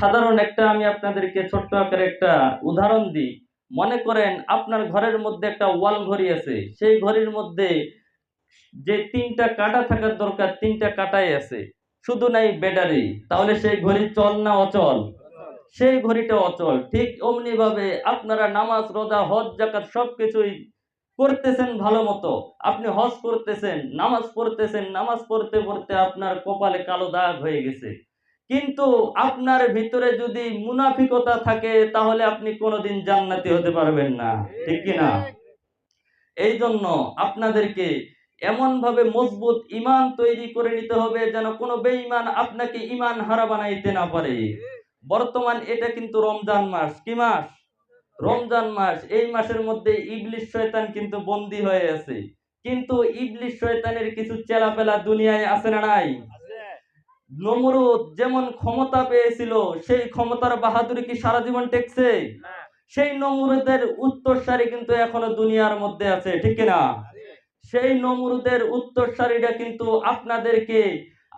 সাধারণ একটা আমি আপনাদেরকে ছোট্ট আকারে একটা উদাহরণ দিই। মনে করেন আপনার ঘরের মধ্যে একটা ওয়াল ঘড়ি আছে। সেই ঘড়ির মধ্যে যে ৩টা কাঁটা থাকার দরকার ৩টা কাঁটাই আছে। শুধু নাই ব্যাটারি। তাহলে সেই ঘড়ি চল না অচল? সেই ঘড়িটা অচল। ঠিক অমনি ভাবে আপনারা নামাজ, রোজা, হজ, যাকাত সবকিছুই করতেছেন ভালো মতো। আপনি হজ করতেছেন, নামাজ পড়তেছেন, নামাজ পড়তে পড়তে আপনার কপালে কালো দাগ হয়ে গেছে। কিন্তু আপনার ভিতরে যদি মুনাফিকতা থাকে তাহলে আপনি কোনোদিন জান্নাতি হতে পারবেন না। ঠিক কি না? এই জন্য আপনাদেরকে এমন ভাবে মজবুত ঈমান তৈরি করে নিতে হবে যেন কোনো বেঈমান আপনাকে ঈমান হারা বানাইতে না পারে। বর্তমান এটা কিন্তু রমজান মাস। কি মাস? রমজান মাস। এই মাসের মধ্যে ইবলিস শয়তান কিন্তু বন্দী হয়ে আছে। কিন্তু ইবলিস শয়তানের কিছু চেলাপেলা দুনিয়ায় আছে না নাই? নমরুদ যেমন ক্ষমতা পেয়েছিল, সেই ক্ষমতার বাহাদুরি কি সারা জীবন টেকছে? সেই নমরুদের উত্তরসারি কিন্তু এখনো দুনিয়ার মধ্যে আছে। ঠিক কিনা? সেই নমরুদের উত্তরসারিরা কিন্তু আপনাদেরকে,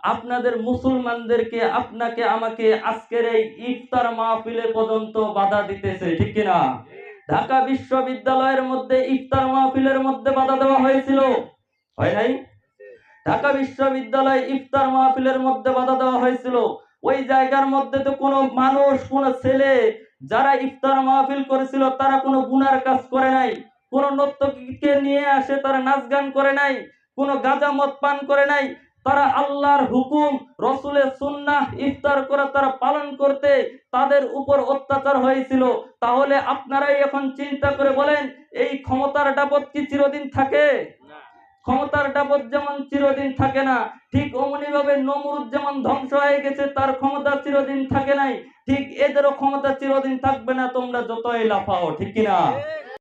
আপনাদের মুসলমানদেরকে, আপনাকে আমাকে আজকের এই ইফতার মাহফিলে পর্যন্ত বাধা দিতেছে। ঠিক কিনা? ঢাকা বিশ্ববিদ্যালয়ের মধ্যে ইফতার মাহফিলের মধ্যে বাধা দেওয়া হয়েছিল, হয় নাই? ঢাকা বিশ্ববিদ্যালয়ে ইফতার মাহফিলের মধ্যে বাধা দেওয়া হয়েছিল। ওই জায়গার মধ্যে তো কোনো মানুষ, কোনো ছেলে যারা ইফতার মাহফিল করেছিল তারা কোনো গুনার কাজ করে নাই। কোনো নর্তকীকে নিয়ে আসে তারা নাচ গান করে নাই। কোনো গাঁজা মদ পান করে নাই। তারা আল্লাহর হুকুম, রসুলের সুন্নাহ ইফতার করে তারা পালন করতে তাদের উপর অত্যাচার হয়েছিল। তাহলে আপনারাই এখন চিন্তা করে বলেন, এই ক্ষমতার দাপট কি চিরদিন থাকে? ক্ষমতার দাপট যেমন চিরদিন থাকে না, ঠিক অমনি ভাবে নমরুদ যেমন ধ্বংস হয়ে গেছে, তার ক্ষমতা চিরদিন থাকে নাই, ঠিক এদেরও ক্ষমতা চিরদিন থাকবে না, তোমরা যতই লাফাও। ঠিক কিনা?